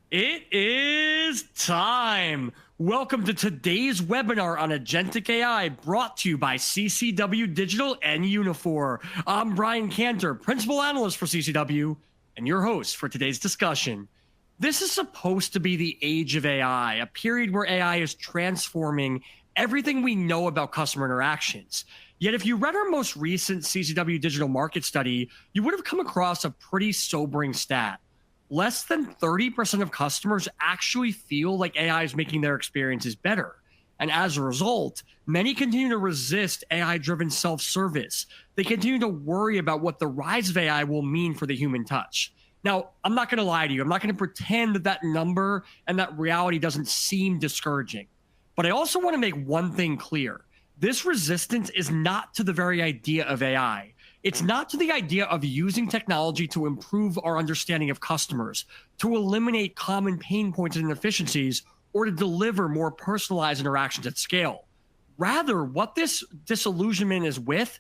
It is time. Welcome to today's webinar on Agentic AI, brought to you by CCW Digital and Uniphore. I'm Brian Cantor, Principal Analyst for CCW, and your host for today's discussion. This is supposed to be the age of AI, a period where AI is transforming everything we know about customer interactions. Yet if you read our most recent CCW Digital Market Study, you would have come across a pretty sobering stat. Less than 30% of customers actually feel like AI is making their experiences better. And as a result, many continue to resist AI-driven self-service. They continue to worry about what the rise of AI will mean for the human touch. Now, I'm not going to lie to you. I'm not going to pretend that that number and that reality doesn't seem discouraging. But I also want to make one thing clear. This resistance is not to the very idea of AI. It's not to the idea of using technology to improve our understanding of customers, to eliminate common pain points and inefficiencies, or to deliver more personalized interactions at scale. Rather, what this disillusionment is with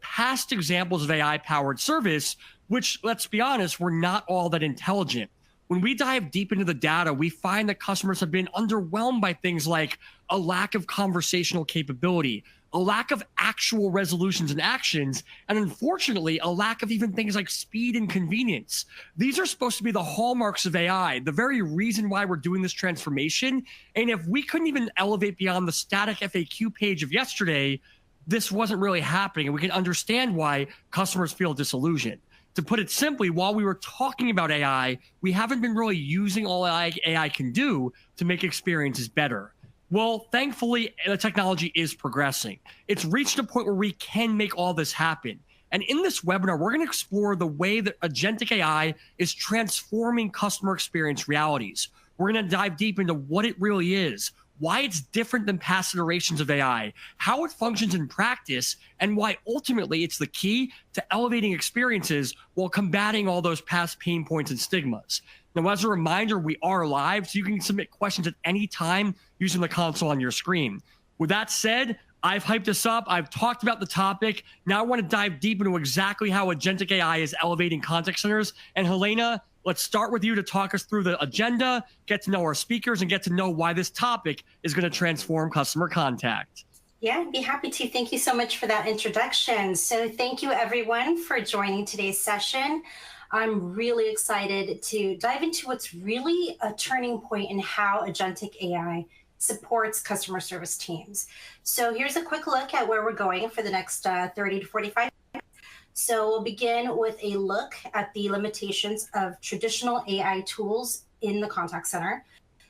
past examples of AI-powered service, which, let's be honest, were not all that intelligent. When we dive deep into the data, we find that customers have been underwhelmed by things like a lack of conversational capability, a lack of actual resolutions and actions, and unfortunately, a lack of even things like speed and convenience. These are supposed to be the hallmarks of AI, the very reason why we're doing this transformation. And if we couldn't even elevate beyond the static FAQ page of yesterday, this wasn't really happening, and we can understand why customers feel disillusioned. To put it simply, while we were talking about AI, we haven't been really using all AI can do to make experiences better. Well, thankfully, the technology is progressing. It's reached a point where we can make all this happen. And in this webinar, we're going to explore the way that Agentic AI is transforming customer experience realities. We're going to dive deep into what it really is, why it's different than past iterations of AI, how it functions in practice, and why ultimately it's the key to elevating experiences while combating all those past pain points and stigmas. Now, as a reminder, we are live, so you can submit questions at any time using the console on your screen. With that said, I've hyped this up. I've talked about the topic. Now I want to dive deep into exactly how Agentic AI is elevating contact centers. And Helena, let's start with you to talk us through the agenda, get to know our speakers, and get to know why this topic is going to transform customer contact. Yeah, I'd be happy to. Thank you so much for that introduction. So thank you, everyone, for joining today's session. I'm really excited to dive into what's really a turning point in how Agentic AI supports customer service teams. So here's a quick look at where we're going for the next 30 to 45 minutes. So we'll begin with a look at the limitations of traditional AI tools in the contact center.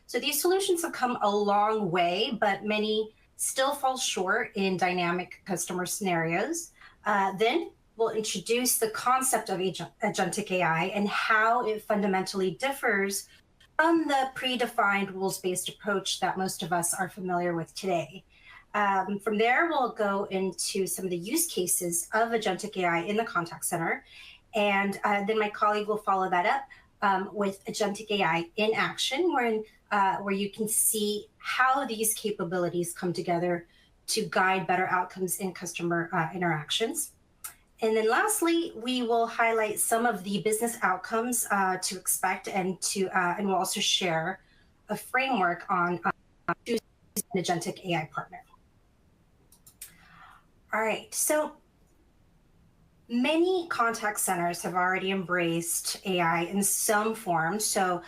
So these solutions have come a long way, but many still fall short in dynamic customer scenarios. Then we'll introduce the concept of Agentic AI and how it fundamentally differs from the predefined rules-based approach that most of us are familiar with today. From there, we'll go into some of the use cases of Agentic AI in the contact center. And then my colleague will follow that up with Agentic AI in action, where you can see how these capabilities come together to guide better outcomes in customer interactions. And then lastly, we will highlight some of the business outcomes to expect, and we'll also share a framework on choosing an Agentic AI partner. All right, so many contact centers have already embraced AI in some form. So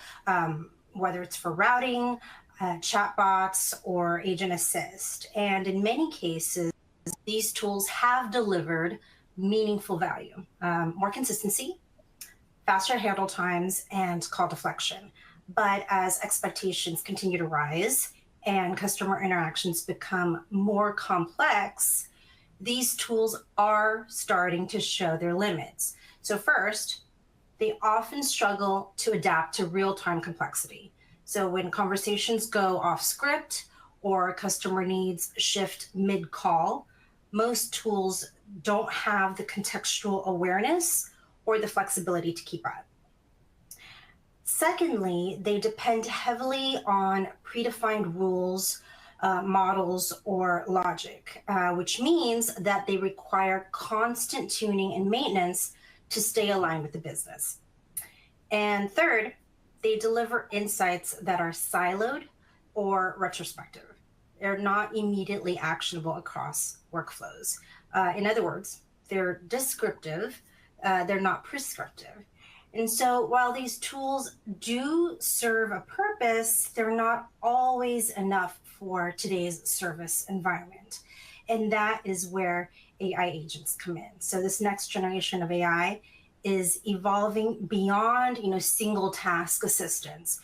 whether it's for routing, chatbots, or agent assist. And in many cases, these tools have delivered meaningful value, more consistency, faster handle times, and call deflection. But as expectations continue to rise and customer interactions become more complex, these tools are starting to show their limits. So first, they often struggle to adapt to real-time complexity. So when conversations go off script or customer needs shift mid-call, most tools don't have the contextual awareness or the flexibility to keep up. Secondly, they depend heavily on predefined rules, models, or logic, which means that they require constant tuning and maintenance to stay aligned with the business. And third, they deliver insights that are siloed or retrospective. They're not immediately actionable across workflows. In other words, they're descriptive, they're not prescriptive. And so while these tools do serve a purpose, they're not always enough for today's service environment. And that is where AI agents come in. So this next generation of AI is evolving beyond, single task assistance.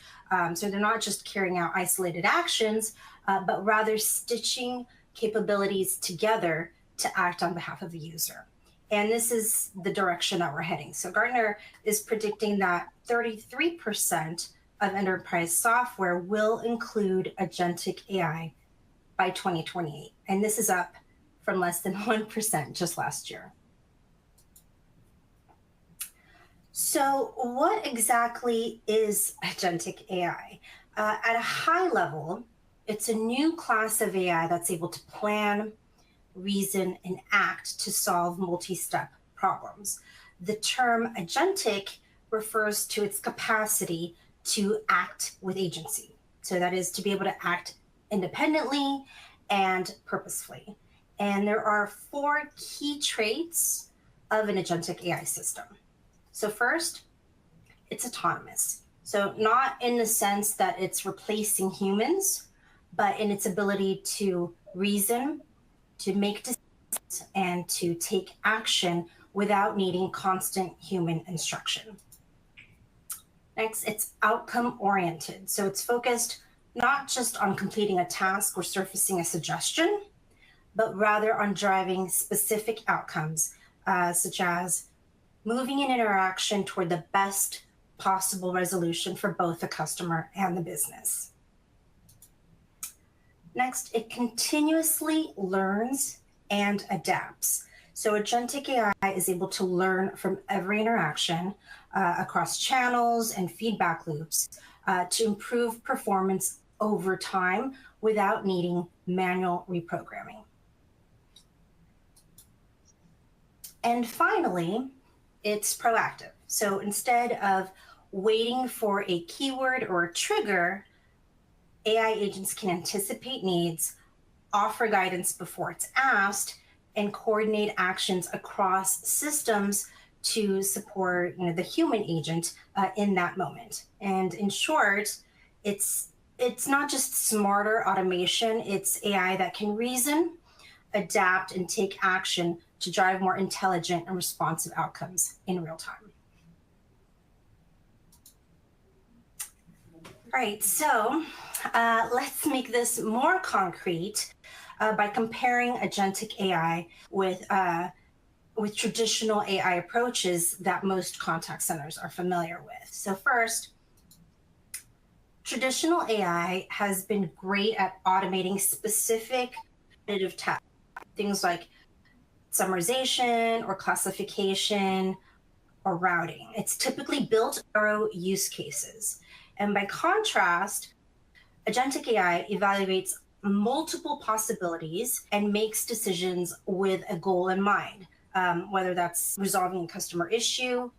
So they're not just carrying out isolated actions, but rather stitching capabilities together to act on behalf of the user. And this is the direction that we're heading. So Gartner is predicting that 33% of enterprise software will include agentic AI by 2028. And this is up from less than 1% just last year. So what exactly is agentic AI? At a high level, it's a new class of AI that's able to plan, reason, and act to solve multi-step problems. The term agentic refers to its capacity to act with agency. So that is to be able to act independently and purposefully. And there are 4 key traits of an agentic AI system. So first, it's autonomous. So not in the sense that it's replacing humans, but in its ability to reason, to make decisions, and to take action without needing constant human instruction. Next, it's outcome oriented. So it's focused not just on completing a task or surfacing a suggestion, but rather on driving specific outcomes, such as moving an interaction toward the best possible resolution for both the customer and the business. Next, it continuously learns and adapts. So agentic AI is able to learn from every interaction across channels and feedback loops to improve performance over time without needing manual reprogramming. And finally, it's proactive. So instead of waiting for a keyword or a trigger, AI agents can anticipate needs, offer guidance before it's asked, and coordinate actions across systems to support the human agent in that moment. And in short, it's not just smarter automation, it's AI that can reason, adapt, and take action to drive more intelligent and responsive outcomes in real time. All right, so let's make this more concrete by comparing agentic AI with traditional AI approaches that most contact centers are familiar with. So first, traditional AI has been great at automating specific repetitive tasks, things like summarization or classification or routing. It's typically built around use cases. And by contrast, agentic AI evaluates multiple possibilities and makes decisions with a goal in mind, whether that's resolving a customer issue,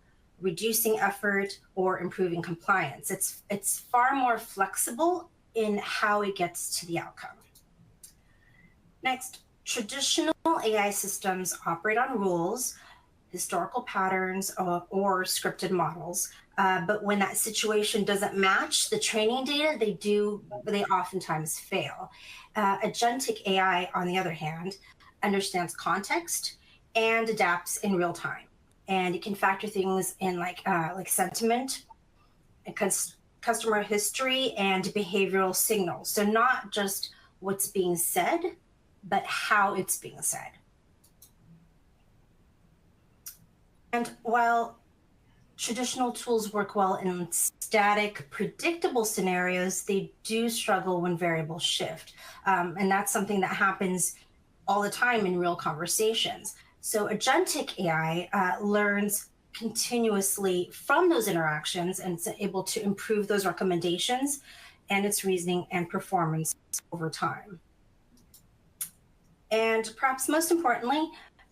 reducing effort, or improving compliance. It's far more flexible in how it gets to the outcome. Next, traditional AI systems operate on rules, historical patterns, or scripted models. But when that situation doesn't match the training data, they oftentimes fail. Agentic AI, on the other hand, understands context and adapts in real time. And it can factor things in like sentiment, customer history, and behavioral signals. So not just what's being said, but how it's being said. And while traditional tools work well in static, predictable scenarios, they do struggle when variables shift. And that's something that happens all the time in real conversations. So agentic AI learns continuously from those interactions and it's able to improve those recommendations and its reasoning and performance over time. And perhaps most importantly,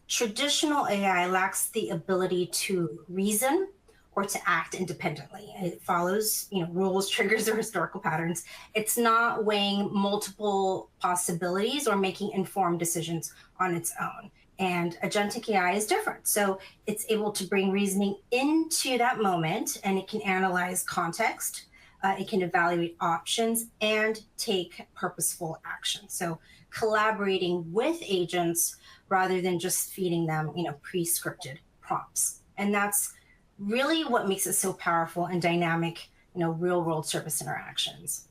traditional AI lacks the ability to reason or to act independently. It follows, rules, triggers, or historical patterns. It's not weighing multiple possibilities or making informed decisions on its own. And agentic AI is different. So it's able to bring reasoning into that moment, and it can analyze context, it can evaluate options, and take purposeful action. So collaborating with agents rather than just feeding them, pre-scripted prompts. And that's really what makes it so powerful and dynamic, real world service interactions.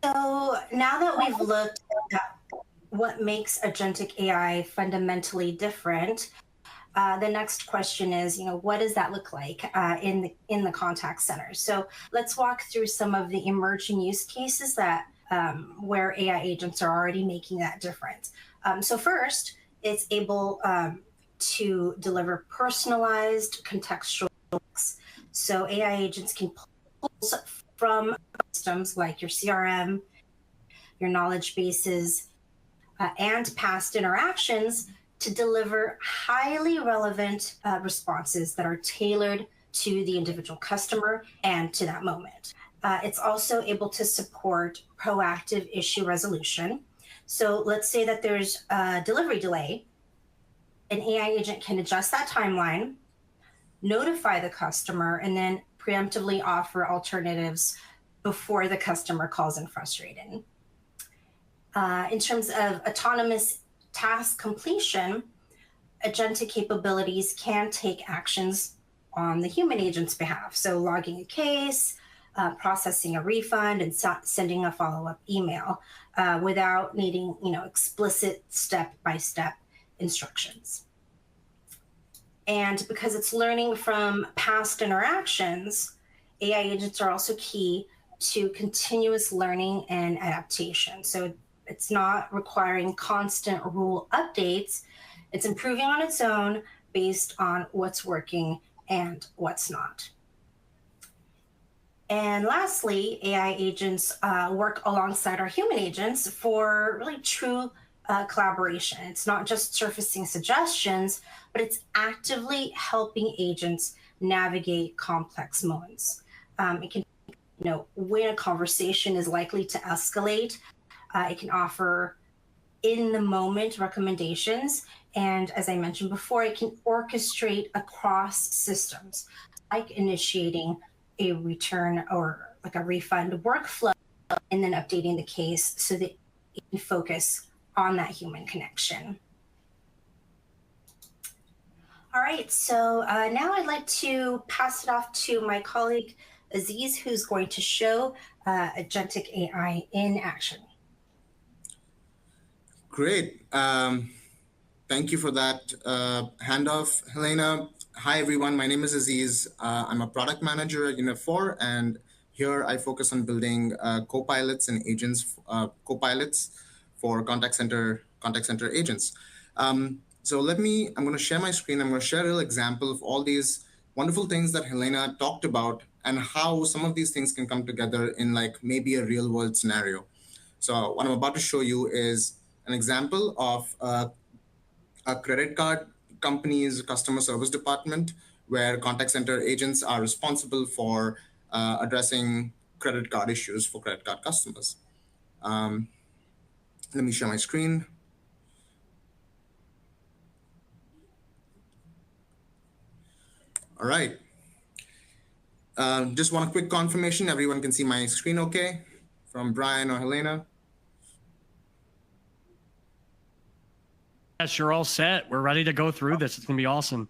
So now that we've looked at what makes agentic AI fundamentally different, the next question is, what does that look like in the contact center? So let's walk through some of the emerging use cases that where AI agents are already making that difference. So first, it's able to deliver personalized contextual links. So AI agents can pull from systems like your CRM, your knowledge bases, and past interactions to deliver highly relevant responses that are tailored to the individual customer and to that moment. It's also able to support proactive issue resolution. So let's say that there's a delivery delay. An AI agent can adjust that timeline, notify the customer, and then preemptively offer alternatives before the customer calls in frustrated. In terms of autonomous task completion, agentic capabilities can take actions on the human agent's behalf. So logging a case, processing a refund, and sending a follow-up email without needing, explicit step-by-step instructions. And because it's learning from past interactions, AI agents are also key to continuous learning and adaptation. So it's not requiring constant rule updates. It's improving on its own based on what's working and what's not. And lastly, AI agents work alongside our human agents for really true collaboration. It's not just surfacing suggestions, but it's actively helping agents navigate complex moments. It can, when a conversation is likely to escalate, it can offer in-the-moment recommendations. And as I mentioned before, it can orchestrate across systems, like initiating a return or like a refund workflow, and then updating the case so that it can focus on that human connection. All right, so now I'd like to pass it off to my colleague, Aziz, who's going to show agentic AI in action. Great. Thank you for that handoff, Helena. Hi, everyone. My name is Aziz. I'm a product manager at Uniphore, and here I focus on building co-pilots and agents, co-pilots for contact center agents. So I'm going to share my screen. I'm going to share a little example of all these wonderful things that Helena talked about and how some of these things can come together in like maybe a real world scenario. So what I'm about to show you is an example of a credit card company's customer service department where contact center agents are responsible for addressing credit card issues for credit card customers. Let me share my screen. All right. Just want a quick confirmation. Everyone can see my screen okay from Brian or Helena? Yes, you're all set. We're ready to go through this. It's going to be awesome.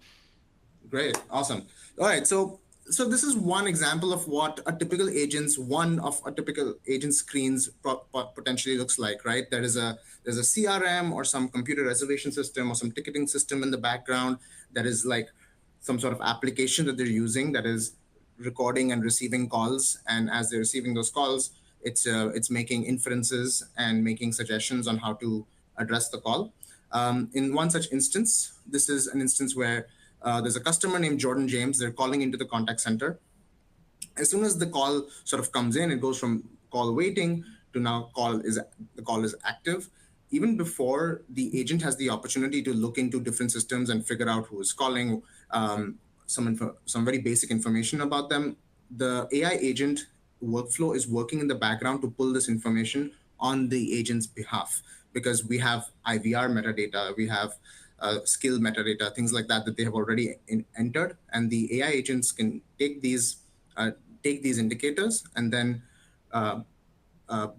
Great. Awesome. All right. So this is one example of what a typical agent screens potentially looks like, right? There's a CRM or some computer reservation system or some ticketing system in the background that is like some sort of application that they're using that is recording and receiving calls. And as they're receiving those calls, it's making inferences and making suggestions on how to address the call. In one such instance, this is an instance where there's a customer named Jordan James. They're calling into the contact center. As soon as the call sort of comes in, it goes from call waiting to now the call is active. even before the agent has the opportunity to look into different systems and figure out who is calling, some very basic information about them, the AI agent workflow is working in the background to pull this information on the agent's behalf, because we have IVR metadata, we have skill metadata, things like that they have already entered, and the AI agents can take these indicators and then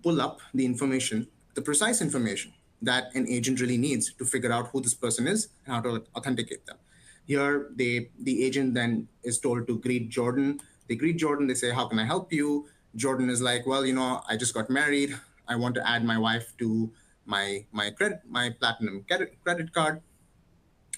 pull up the information, the precise information that an agent really needs to figure out who this person is and how to authenticate them. Here, the agent then is told to greet Jordan. They greet Jordan. They say, "How can I help you?" Jordan is like, "Well, I just got married. I want to add my wife to my platinum credit card."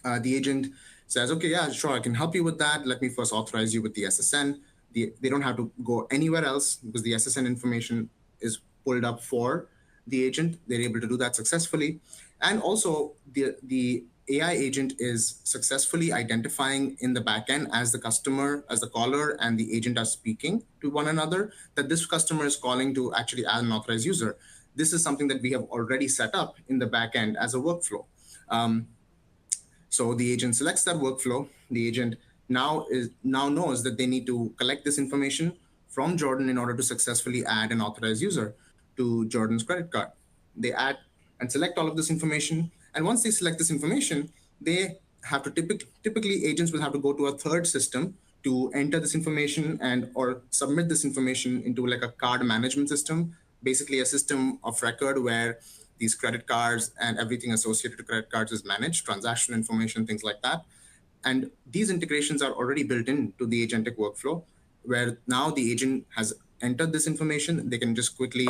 The agent says, "Okay, yeah, sure, I can help you with that. Let me first authorize you with the SSN." They don't have to go anywhere else because the SSN information is pulled up for the agent. They're able to do that successfully. And also, the AI agent is successfully identifying in the backend as the customer, as the caller, and the agent are speaking to one another, that this customer is calling to actually add an authorized user. This is something that we have already set up in the backend as a workflow. So the agent selects that workflow. The agent now knows that they need to collect this information from Jordan in order to successfully add an authorized user to Jordan's credit card. They add and select all of this information. And once they select this information, they have to typically agents will have to go to a third system to enter this information and or submit this information into like a card management system, basically a system of record where these credit cards and everything associated to credit cards is managed, transaction information, things like that. And these integrations are already built into the agentic workflow, where now the agent has entered this information. They can just quickly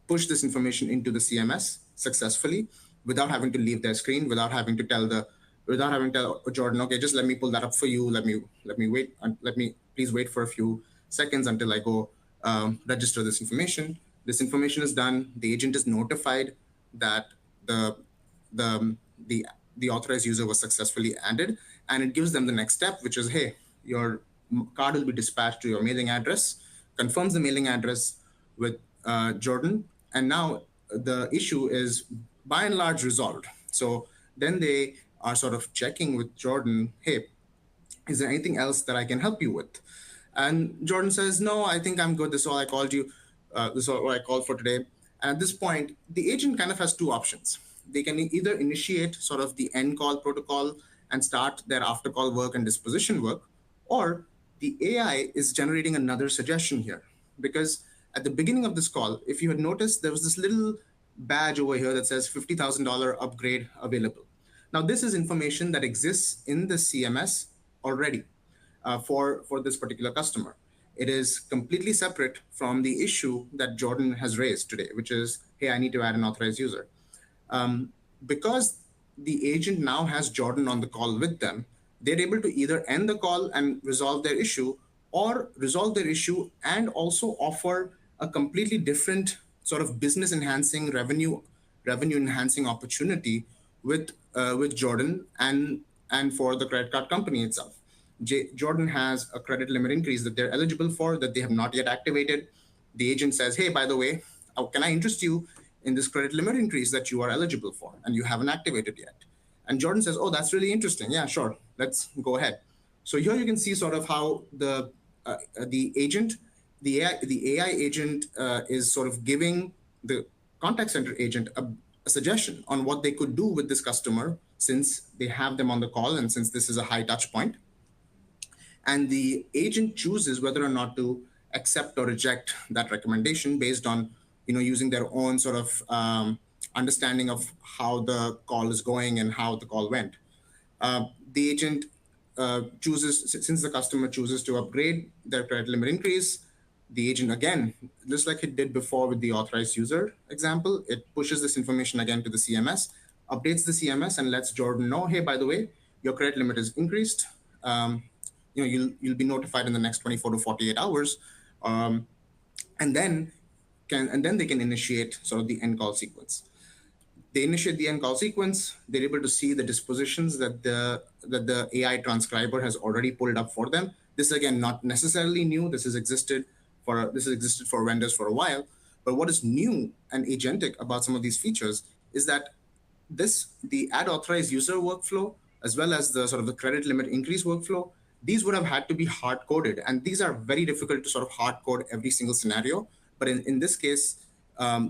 push this information into the CMS successfully without having to leave their screen, without having to tell Jordan, "Okay, just let me pull that up for you. Let me wait. Let me please wait for a few seconds until I go register this information." This information is done. The agent is notified that the authorized user was successfully added, and it gives them the next step, which is, "Hey, your card will be dispatched to your mailing address," confirms the mailing address with Jordan, and now the issue is by and large resolved. So then they are sort of checking with Jordan, "Hey, is there anything else that I can help you with?" And Jordan says, "No, I think I'm good. This is all I called you. This is all I called for today." And at this point, the agent kind of has two options. They can either initiate sort of the end call protocol and start their after call work and disposition work, or the AI is generating another suggestion here. Because at the beginning of this call, if you had noticed, there was this little badge over here that says $50,000 upgrade available. Now, this is information that exists in the CMS already for this particular customer. It is completely separate from the issue that Jordan has raised today, which is, "Hey, I need to add an authorized user." Because the agent now has Jordan on the call with them, they're able to either end the call and resolve their issue, or resolve their issue and also offer a completely different sort of business enhancing, revenue enhancing opportunity with Jordan and for the credit card company itself. Jordan has a credit limit increase that they're eligible for that they have not yet activated. The agent says, "Hey, by the way, can I interest you in this credit limit increase that you are eligible for and you haven't activated yet?" And Jordan says, "Oh, that's really interesting. Yeah, sure. Let's go ahead." So here you can see sort of how the agent, the AI agent is sort of giving the contact center agent a suggestion on what they could do with this customer, since they have them on the call and since this is a high touch point. And the agent chooses whether or not to accept or reject that recommendation based on using their own sort of understanding of how the call is going and how the call went. The agent chooses, since the customer chooses to upgrade their credit limit increase, the agent, again, just like it did before with the authorized user example, it pushes this information again to the CMS, updates the CMS, and lets Jordan know, "Hey, by the way, your credit limit is increased. You'll be notified in the next 24 to 48 hours," and then they can initiate sort of the end call sequence. They initiate the end call sequence. They're able to see the dispositions that the AI transcriber has already pulled up for them. This is, again, not necessarily new. This has existed for vendors for a while. But what is new and agentic about some of these features is that the add authorized user workflow, as well as the sort of the credit limit increase workflow, these would have had to be hard coded, and these are very difficult to sort of hard code every single scenario. But in this case,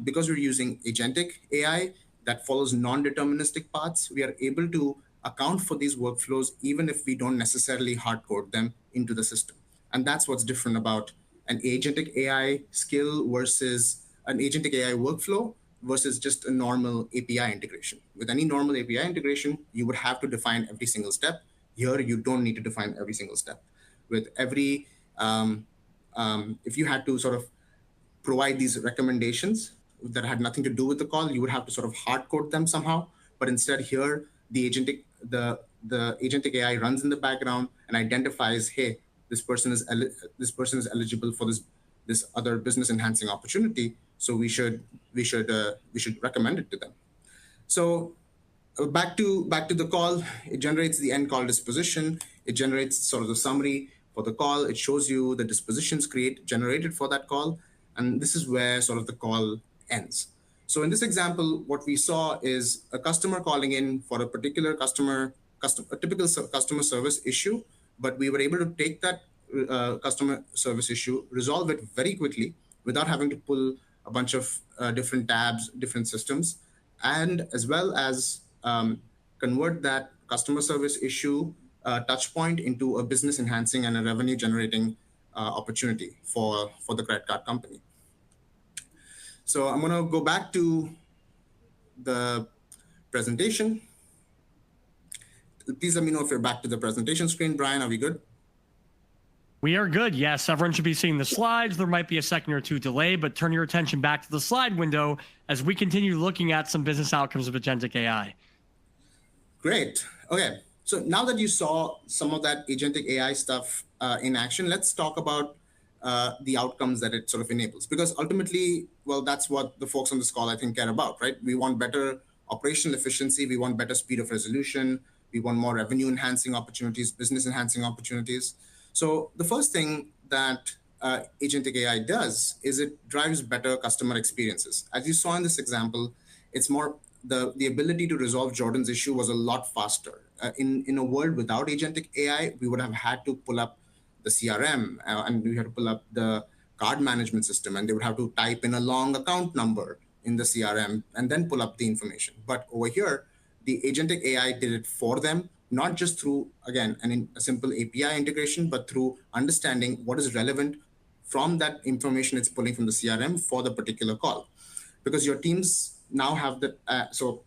because we're using agentic AI that follows non-deterministic paths, we are able to account for these workflows even if we don't necessarily hard code them into the system. And that's what's different about an agentic AI skill versus an agentic AI workflow versus just a normal API integration. With any normal API integration, you would have to define every single step. Here, you don't need to define every single step. With every, if you had to sort of provide these recommendations that had nothing to do with the call, you would have to sort of hard code them somehow. But instead, here the agentic AI runs in the background and identifies, hey, this person is eligible for this other business enhancing opportunity, so we should recommend it to them. So back to the call, it generates the end call disposition. It generates sort of the summary for the call. It shows you the dispositions generated for that call, and this is where sort of the call ends. So in this example, what we saw is a customer calling in for a particular a typical customer service issue, but we were able to take that customer service issue, resolve it very quickly without having to pull a bunch of different tabs, different systems, and as well as convert that customer service issue touch point into a business enhancing and a revenue generating opportunity for the credit card company. So I'm going to go back to the presentation. Please let me know if you're back to the presentation screen. Brian, are we good? We are good. Yes, everyone should be seeing the slides. There might be a second or two delay, but turn your attention back to the slide window as we continue looking at some business outcomes of agentic AI. Great. Okay. So now that you saw some of that agentic AI stuff in action, let's talk about the outcomes that it sort of enables. Because ultimately, well, that's what the folks on this call, I think, care about, right? We want better operational efficiency. We want better speed of resolution. We want more revenue enhancing opportunities, business enhancing opportunities. So the first thing that agentic AI does is it drives better customer experiences. As you saw in this example, it's more the ability to resolve Jordan's issue was a lot faster. In a world without agentic AI, we would have had to pull up the CRM and we had to pull up the card management system, and they would have to type in a long account number in the CRM and then pull up the information. But over here, the agentic AI did it for them, not just through, again, a simple API integration, but through understanding what is relevant from that information it's pulling from the CRM for the particular call. Because your teams now have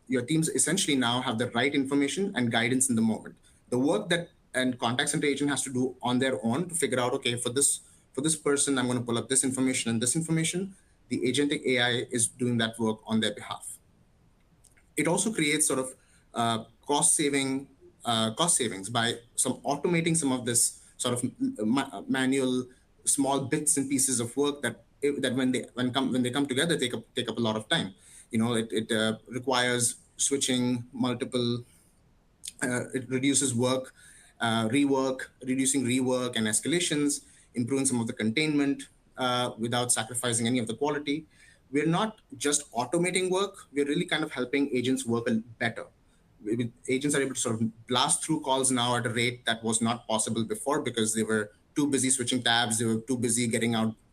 your teams essentially now have the right information and guidance in the moment. The work that and contact center agent has to do on their own to figure out, okay, for this person, I'm going to pull up this information and this information. The agentic AI is doing that work on their behalf. It also creates sort of cost savings by automating some of this sort of manual small bits and pieces of work that when they come together take up a lot of time. It requires switching multiple. It reduces reducing rework and escalations, improving some of the containment without sacrificing any of the quality. We're not just automating work, we're really kind of helping agents work better. Agents are able to sort of blast through calls now at a rate that was not possible before because they were too busy switching tabs, they were too busy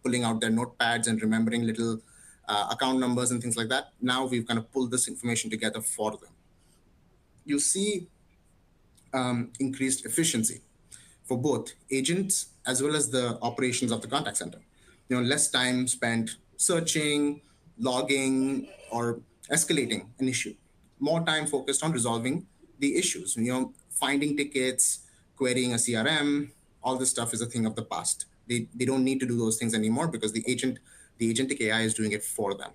pulling out their notepads and remembering little account numbers and things like that. Now we've kind of pulled this information together for them. You see increased efficiency for both agents as well as the operations of the contact center. Less time spent searching, logging, or escalating an issue. More time focused on resolving the issues. Finding tickets, querying a CRM, all this stuff is a thing of the past. They don't need to do those things anymore because the agentic AI is doing it for them.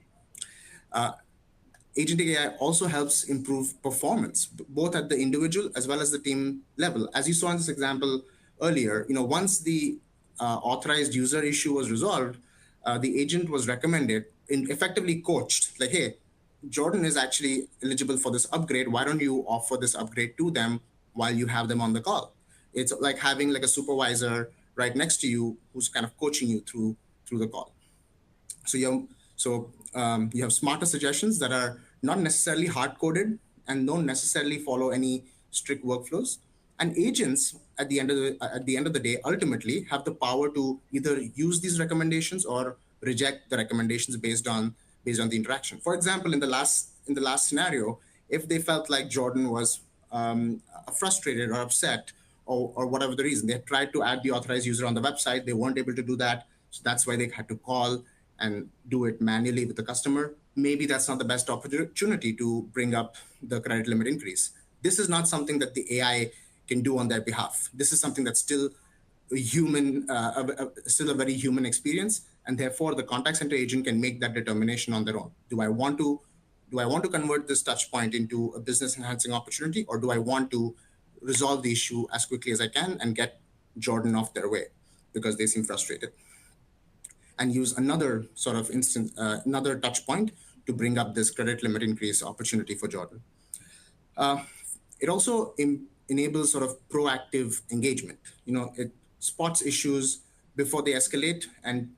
Agentic AI also helps improve performance, both at the individual as well as the team level. As you saw in this example earlier, once the authorized user issue was resolved, the agent was recommended and effectively coached, like, hey, Jordan is actually eligible for this upgrade. Why don't you offer this upgrade to them while you have them on the call? It's like having like a supervisor right next to you who's kind of coaching you through the call. So you have smarter suggestions that are not necessarily hard coded, and don't necessarily follow any strict workflows. And agents at the end of the day ultimately have the power to either use these recommendations or reject the recommendations based on the interaction. For example, in the last scenario, if they felt like Jordan was frustrated or upset, or whatever the reason, they tried to add the authorized user on the website, they weren't able to do that, so that's why they had to call and do it manually with the customer. Maybe that's not the best opportunity to bring up the credit limit increase. This is not something that the AI can do on their behalf. This is something that's still still a very human experience, and therefore the contact center agent can make that determination on their own. Do I want to convert this touch point into a business enhancing opportunity, or do I want to resolve the issue as quickly as I can and get Jordan off their way because they seem frustrated, and use another sort of another touch point to bring up this credit limit increase opportunity for Jordan. It also enables sort of proactive engagement. It spots issues before they escalate and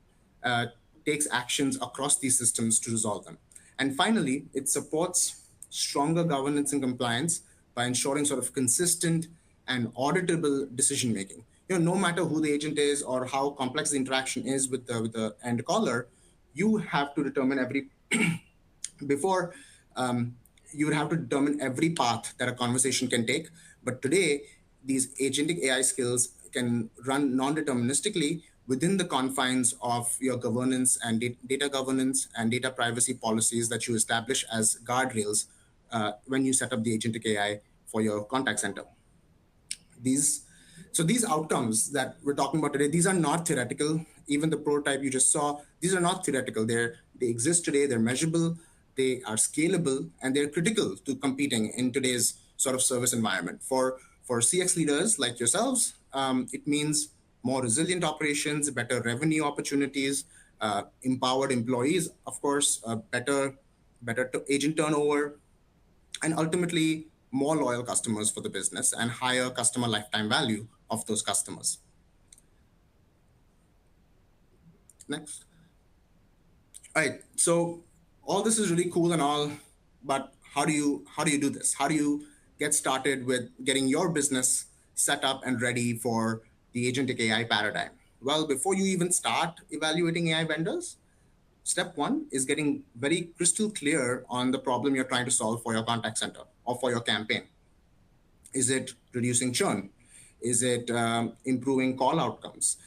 takes actions across these systems to resolve them. And finally, it supports stronger governance and compliance by ensuring sort of consistent and auditable decision making. No matter who the agent is or how complex the interaction is with the end caller, you have to determine before you would have to determine every path that a conversation can take. But today, these agentic AI skills can run non-deterministically within the confines of your governance and data governance and data privacy policies that you establish as guardrails when you set up the agentic AI for your contact center. These outcomes that we're talking about today, these are not theoretical. Even the prototype you just saw, these are not theoretical. They exist today. They're measurable. They are scalable, and they're critical to competing in today's sort of service environment. For CX leaders like yourselves, it means more resilient operations, better revenue opportunities, empowered employees, of course, better agent turnover, and ultimately more loyal customers for the business and higher customer lifetime value of those customers. Next. All right. So all this is really cool and all, but how do you do this? How do you get started with getting your business set up and ready for the agentic AI paradigm? Well, before you even start evaluating AI vendors, step one is getting very crystal clear on the problem you're trying to solve for your contact center or for your campaign. Is it reducing churn? Is it improving call outcomes?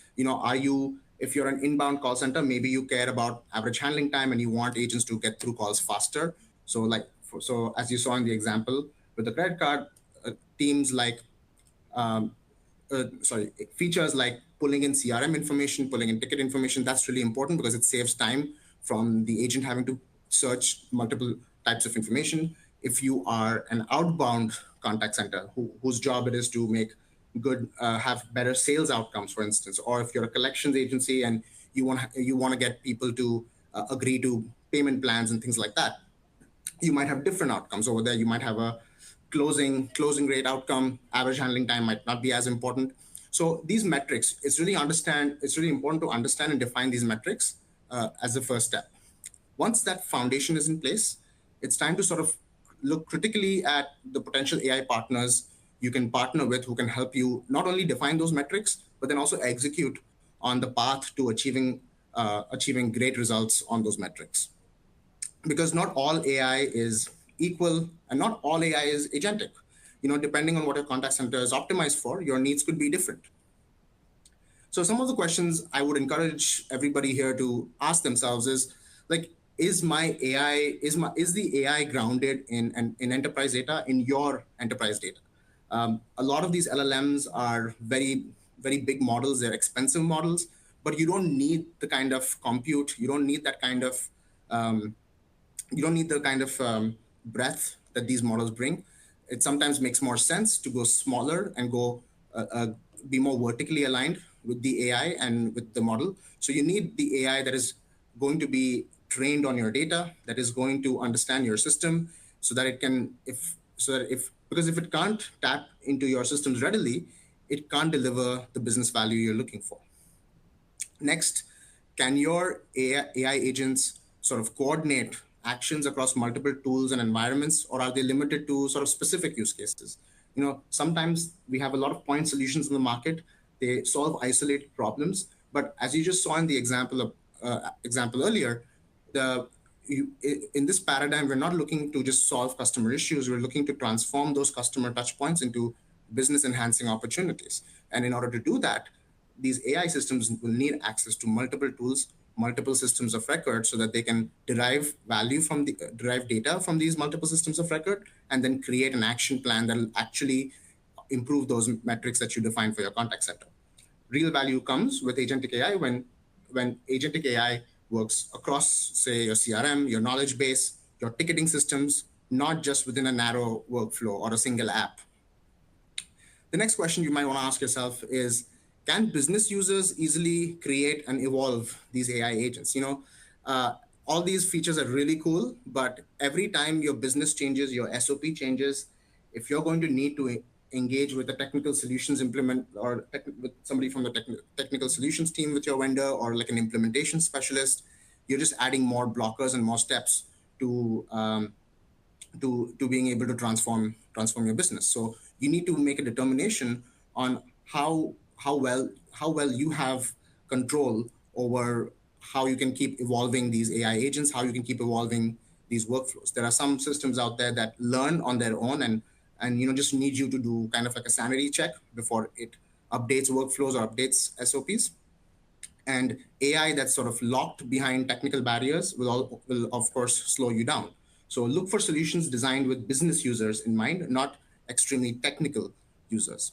If you're an inbound call center, maybe you care about average handling time and you want agents to get through calls faster. So as you saw in the example with the credit card, teams like features like pulling in CRM information, pulling in ticket information, that's really important because it saves time from the agent having to search multiple types of information. If you are an outbound contact center whose job it is to make have better sales outcomes, for instance, or if you're a collections agency and you want to get people to agree to payment plans and things like that, you might have different outcomes over there. You might have a closing rate outcome. Average handling time might not be as important. So these metrics, it's really important to understand and define these metrics as the first step. Once that foundation is in place, it's time to sort of look critically at the potential AI partners you can partner with who can help you not only define those metrics, but then also execute on the path to achieving great results on those metrics. Because not all AI is equal and not all AI is agentic. Depending on what your contact center is optimized for, your needs could be different. So some of the questions I would encourage everybody here to ask themselves is like, is the AI grounded in enterprise data, in your enterprise data? A lot of these LLMs are very, very big models. They're expensive models, but you don't need the kind of compute. You don't need that kind of breadth that these models bring. It sometimes makes more sense to go smaller and be more vertically aligned with the AI and with the model. So you need the AI that is going to be trained on your data, that is going to understand your system, so that it can, because if it can't tap into your systems readily, it can't deliver the business value you're looking for. Next, can your AI agents sort of coordinate actions across multiple tools and environments, or are they limited to sort of specific use cases? Sometimes we have a lot of point solutions in the market. They solve isolated problems, but as you just saw in the example earlier, the in this paradigm, we're not looking to just solve customer issues. We're looking to transform those customer touch points into business enhancing opportunities. And in order to do that, these AI systems will need access to multiple tools, multiple systems of record, so that they can derive value from derive data from these multiple systems of record, and then create an action plan that will actually improve those metrics that you define for your contact center. Real value comes with agentic AI when agentic AI works across, say, your CRM, your knowledge base, your ticketing systems, not just within a narrow workflow or a single app. The next question you might want to ask yourself is, can business users easily create and evolve these AI agents? All these features are really cool, but every time your business changes, your SOP changes, if you're going to need to engage with the technical solutions implement or with somebody from the technical solutions team with your vendor, or like an implementation specialist, you're just adding more blockers and more steps to being able to transform your business. So you need to make a determination on how well you have control over how you can keep evolving these AI agents, how you can keep evolving these workflows. There are some systems out there that learn on their own and just need you to do kind of like a sanity check before it updates workflows or updates SOPs. And AI that's sort of locked behind technical barriers will of course slow you down. So look for solutions designed with business users in mind, not extremely technical users.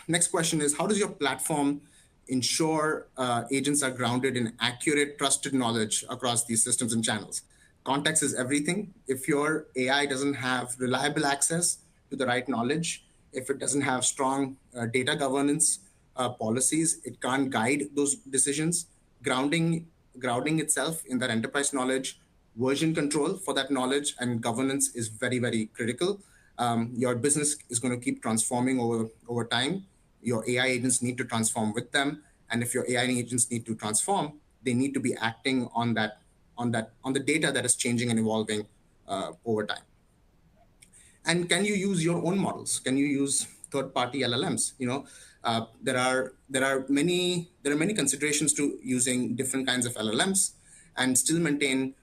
Next question is, how does your platform ensure agents are grounded in accurate, trusted knowledge across these systems and channels? Context is everything. If your AI doesn't have reliable access to the right knowledge, if it doesn't have strong data governance policies, it can't guide those decisions. Grounding itself in that enterprise knowledge, version control for that knowledge, and governance is very, very critical. Your business is going to keep transforming over time. Your AI agents need to transform with them, and if your AI agents need to transform, they need to be acting on the data that is changing and evolving over time. And can you use your own models? Can you use third-party LLMs? There are many considerations to using different kinds of LLMs and still maintain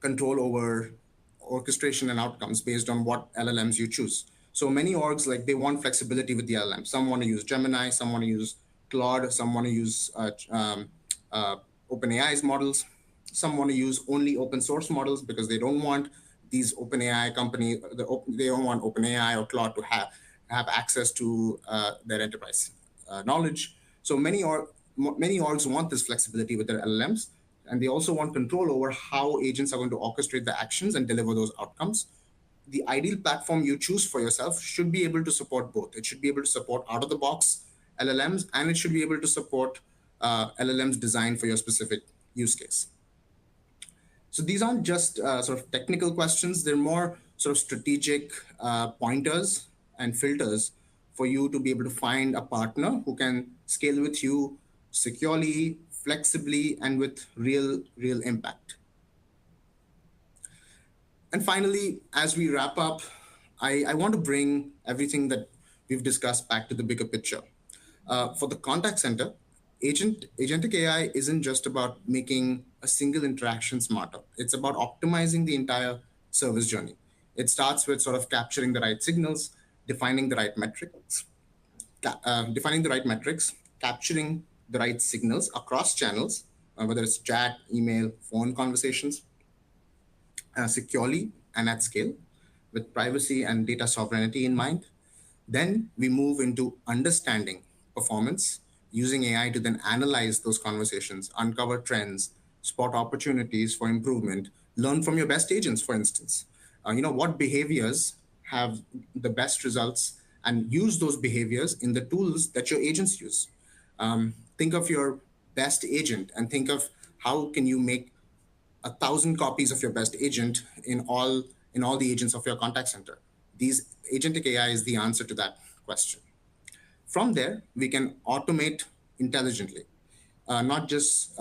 control over orchestration and outcomes based on what LLMs you choose. So many orgs, like, they want flexibility with the LLM. Some want to use Gemini, some want to use Claude, some want to use OpenAI's models. Some want to use only open source models because they don't want these OpenAI company, they don't want OpenAI or Claude to have access to their enterprise knowledge. So many orgs want this flexibility with their LLMs, and they also want control over how agents are going to orchestrate the actions and deliver those outcomes. The ideal platform you choose for yourself should be able to support both. It should be able to support out-of-the-box LLMs, and it should be able to support LLMs designed for your specific use case. So these aren't just sort of technical questions. They're more sort of strategic pointers and filters for you to be able to find a partner who can scale with you securely, flexibly, and with real impact. And finally, as we wrap up, I want to bring everything that we've discussed back to the bigger picture. For the contact center, agentic AI isn't just about making a single interaction smarter. It's about optimizing the entire service journey. It starts with sort of capturing the right signals, defining the right metrics, capturing the right signals across channels, whether it's chat, email, phone conversations, securely and at scale, with privacy and data sovereignty in mind. Then we move into understanding performance, using AI to then analyze those conversations, uncover trends, spot opportunities for improvement, learn from your best agents, for instance. What behaviors have the best results, and use those behaviors in the tools that your agents use. Think of your best agent and think of how can you make 1,000 copies of your best agent in all the agents of your contact center. These agentic AI is the answer to that question. From there, we can automate intelligently, not just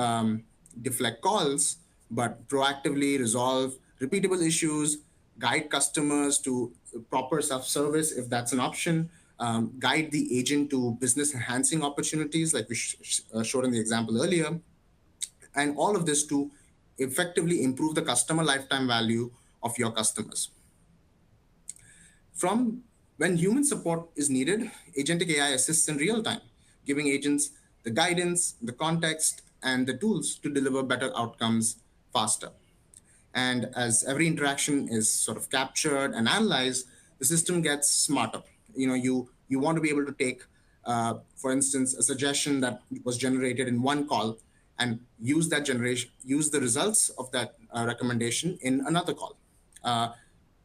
deflect calls, but proactively resolve repeatable issues, guide customers to proper self-service if that's an option, guide the agent to business enhancing opportunities like we showed in the example earlier, and all of this to effectively improve the customer lifetime value of your customers. From when human support is needed, agentic AI assists in real time, giving agents the guidance, the context, and the tools to deliver better outcomes faster. And as every interaction is sort of captured and analyzed, the system gets smarter. You want to be able to take, for instance, a suggestion that was generated in one call and use the results of that recommendation in another call. Uh,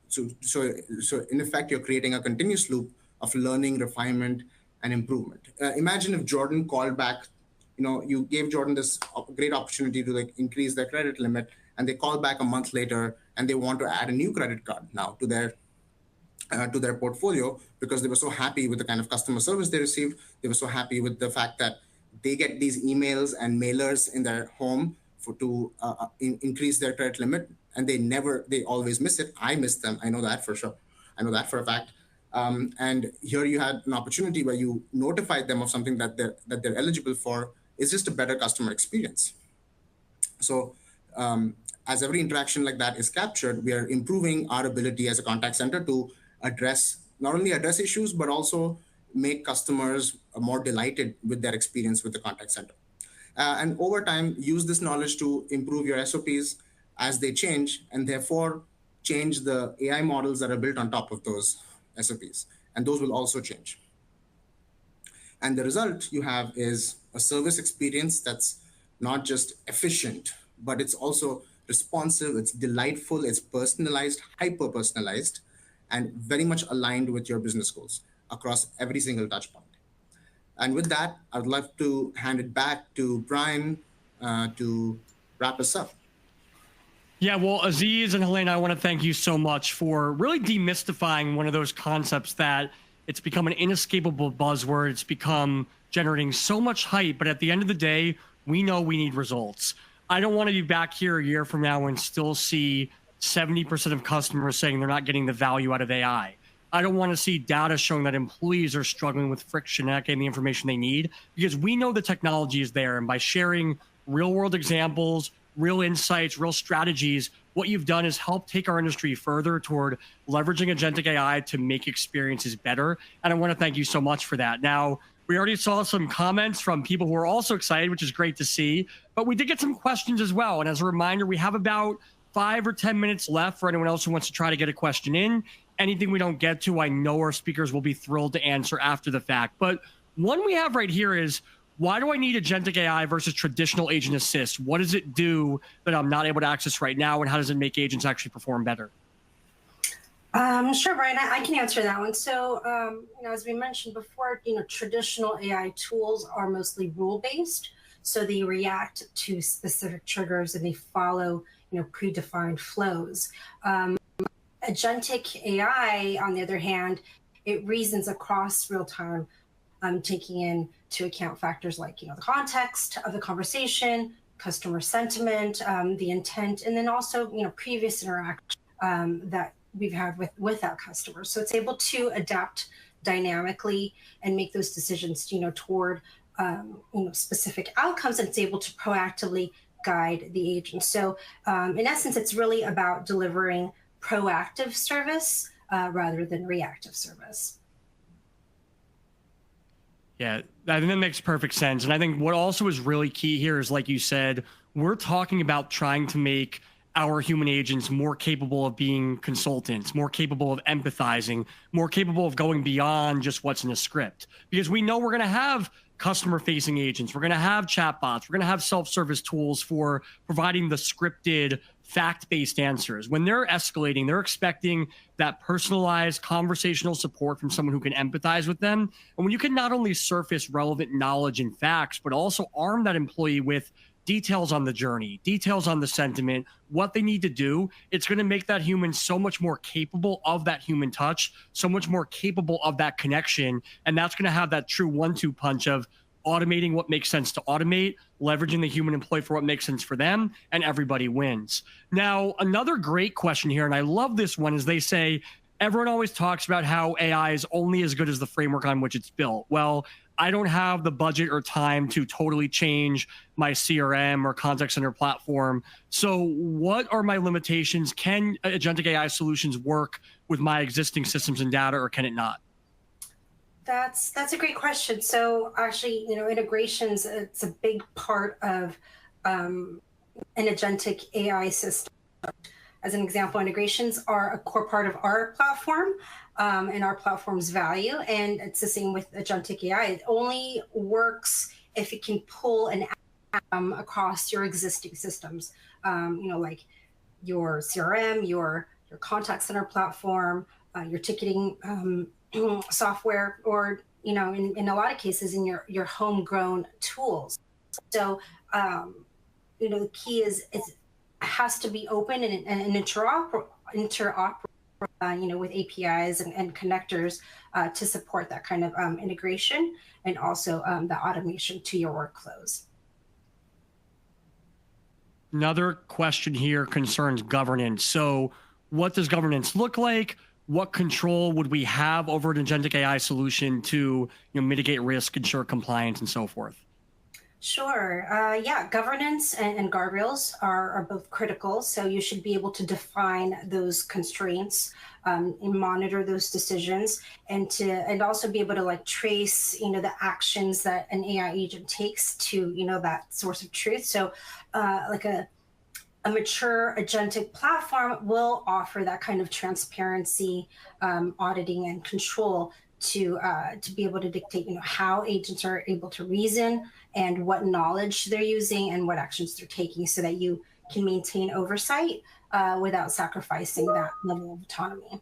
so in effect, you're creating a continuous loop of learning, refinement, and improvement. Imagine if Jordan called back, you gave Jordan this great opportunity to like increase their credit limit, and they call back a month later and they want to add a new credit card now to their portfolio because they were so happy with the kind of customer service they received. They were so happy with the fact that they get these emails and mailers in their home to increase their credit limit, and they always miss it. I miss them. I know that for sure. I know that for a fact. And here you had an opportunity where you notified them of something that they're eligible for. It's just a better customer experience. So as every interaction like that is captured, we are improving our ability as a contact center to not only address issues, but also make customers more delighted with their experience with the contact center. And over time, use this knowledge to improve your SOPs as they change, and therefore change the AI models that are built on top of those SOPs. And those will also change. And the result you have is a service experience that's not just efficient, but it's also responsive, it's delightful, it's personalized, hyper-personalized, and very much aligned with your business goals across every single touch point. And with that, I'd love to hand it back to Brian to wrap us up. Yeah, well, Aziz and Helena, I want to thank you so much for really demystifying one of those concepts that it's become an inescapable buzzword. It's become generating so much hype, but at the end of the day, we know we need results. I don't want to be back here a year from now and still see 70% of customers saying they're not getting the value out of AI. I don't want to see data showing that employees are struggling with friction, not getting the information they need, because we know the technology is there. And by sharing real world examples, real insights, real strategies, what you've done is help take our industry further toward leveraging agentic AI to make experiences better. And I want to thank you so much for that. Now, we already saw some comments from people who are also excited, which is great to see, but we did get some questions as well. And as a reminder, we have about 5 or 10 minutes left for anyone else who wants to try to get a question in. Anything we don't get to, I know our speakers will be thrilled to answer after the fact. But one we have right here is, why do I need agentic AI versus traditional agent assist? What does it do that I'm not able to access right now? And how does it make agents actually perform better? Sure, Brian, I can answer that one. So, as we mentioned before, traditional AI tools are mostly rule-based. So they react to specific triggers and they follow, predefined flows. Agentic AI, on the other hand, it reasons across real time, taking into account factors like, the context of the conversation, customer sentiment, the intent, and then also, previous interaction that we've had with our customers. So it's able to adapt dynamically and make those decisions, toward, specific outcomes, and it's able to proactively guide the agent. So in essence, it's really about delivering proactive service rather than reactive service. Yeah, I think that makes perfect sense. And I think what also is really key here is, like you said, we're talking about trying to make our human agents more capable of being consultants, more capable of empathizing, more capable of going beyond just what's in a script. Because we know we're going to have customer-facing agents, we're going to have chatbots, we're going to have self-service tools for providing the scripted, fact-based answers. When they're escalating, they're expecting that personalized conversational support from someone who can empathize with them. And when you can not only surface relevant knowledge and facts, but also arm that employee with details on the journey, details on the sentiment, what they need to do, it's going to make that human so much more capable of that human touch, so much more capable of that connection. And that's going to have that true 1-2 punch of automating what makes sense to automate, leveraging the human employee for what makes sense for them, and everybody wins. Now, another great question here, and I love this one, is they say, everyone always talks about how AI is only as good as the framework on which it's built. Well, I don't have the budget or time to totally change my CRM or contact center platform. So what are my limitations? Can agentic AI solutions work with my existing systems and data, or can it not? That's a great question. So actually, integrations, it's a big part of an agentic AI system. As an example, integrations are a core part of our platform and our platform's value. And it's the same with agentic AI. It only works if it can pull an across your existing systems, like your CRM, your contact center platform, your ticketing software, or, in a lot of cases, in your homegrown tools. So, the key is it has to be open and interoperable, with APIs and connectors to support that kind of integration, and also the automation to your workflows. Another question here concerns governance. So what does governance look like? What control would we have over an agentic AI solution to mitigate risk, ensure compliance, and so forth? Sure. Governance and guardrails are both critical. So you should be able to define those constraints and monitor those decisions, and also be able to trace the actions that an AI agent takes to that source of truth. So a mature agentic platform will offer that kind of transparency, auditing, and control to be able to dictate how agents are able to reason, and what knowledge they're using, and what actions they're taking, so that you can maintain oversight without sacrificing that level of autonomy.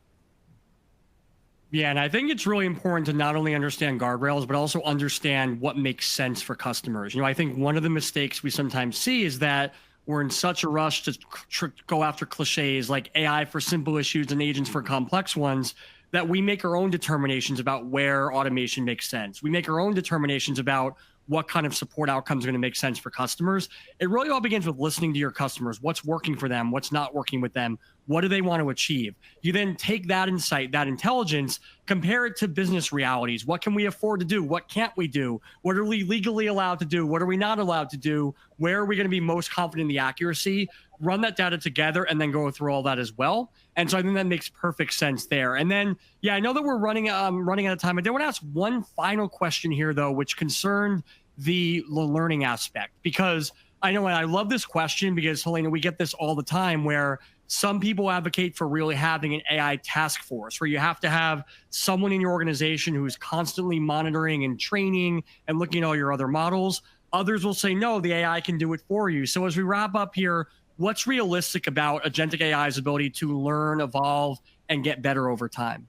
Yeah, and I think it's really important to not only understand guardrails, but also understand what makes sense for customers. I think one of the mistakes we sometimes see is that we're in such a rush to go after cliches like AI for simple issues and agents for complex ones, that we make our own determinations about where automation makes sense. We make our own determinations about what kind of support outcomes are going to make sense for customers. It really all begins with listening to your customers. What's working for them? What's not working with them? What do they want to achieve? You then take that insight, that intelligence, compare it to business realities. What can we afford to do? What can't we do? What are we legally allowed to do? What are we not allowed to do? Where are we going to be most confident in the accuracy? Run that data together and then go through all that as well. And so I think that makes perfect sense there. And then, I know that we're running out of time. I did want to ask one final question here, though, which concerned the learning aspect, because I know, and I love this question because, Helena, we get this all the time where some people advocate for really having an AI task force, where you have to have someone in your organization who's constantly monitoring and training and looking at all your other models. Others will say, no, the AI can do it for you. So as we wrap up here, what's realistic about agentic AI's ability to learn, evolve, and get better over time?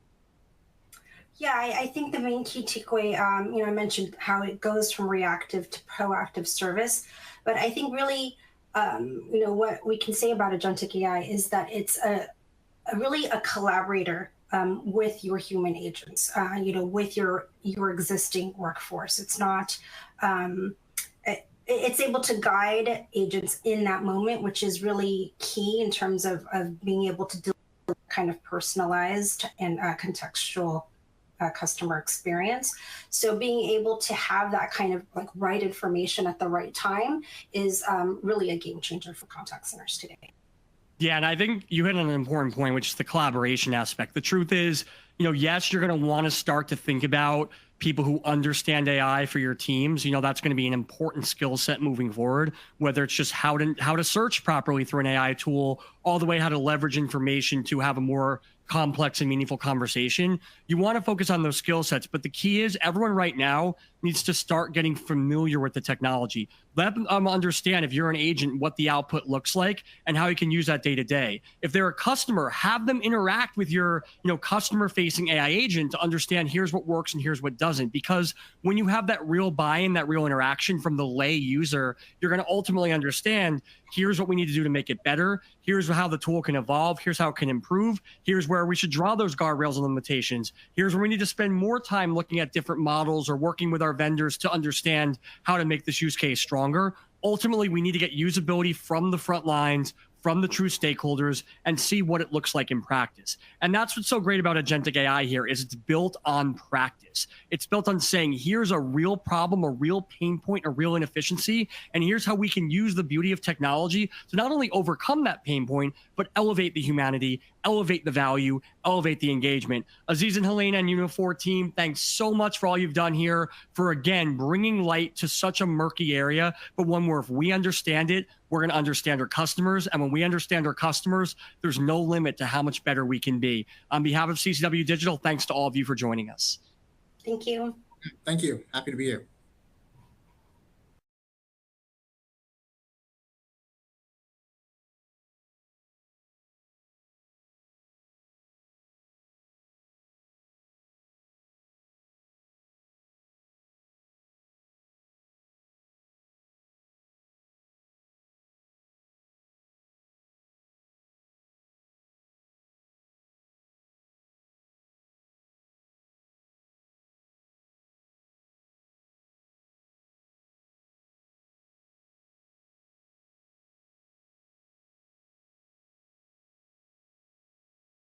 Yeah, I think the main key takeaway, I mentioned how it goes from reactive to proactive service, but I think really, what we can say about agentic AI is that it's really a collaborator with your human agents, with your existing workforce. It's not, it's able to guide agents in that moment, which is really key in terms of being able to deliver kind of personalized and contextual customer experience. So being able to have that kind of right information at the right time is really a game changer for contact centers today. Yeah, and I think you hit on an important point, which is the collaboration aspect. The truth is, yes, you're going to want to start to think about people who understand AI for your teams. That's going to be an important skill set moving forward, whether it's just how to search properly through an AI tool, all the way how to leverage information to have a more complex and meaningful conversation. You want to focus on those skill sets, but the key is everyone right now needs to start getting familiar with the technology. Let them understand, if you're an agent, what the output looks like and how you can use that day to day. If they're a customer, have them interact with your customer facing AI agent to understand here's what works and here's what doesn't. doesn't, because when you have that real buy-in, that real interaction from the lay user, you're going to ultimately understand, here's what we need to do to make it better. Here's how the tool can evolve. Here's how it can improve. Here's where we should draw those guardrails and limitations. Here's where we need to spend more time looking at different models or working with our vendors to understand how to make this use case stronger. Ultimately, we need to get usability from the front lines, from the true stakeholders, and see what it looks like in practice. And that's what's so great about Agentic AI here, is it's built on practice. It's built on saying, here's a real problem, a real pain point, a real inefficiency, and here's how we can use the beauty of technology to not only overcome that pain point, but elevate the humanity, elevate the value, elevate the engagement. Aziz and Helena and Uniphore team, thanks so much for all you've done here, for, again, bringing light to such a murky area, but one where if we understand it, we're going to understand our customers. And when we understand our customers, there's no limit to how much better we can be. On behalf of CCW Digital, thanks to all of you for joining us. Thank you. Thank you. Happy to be here.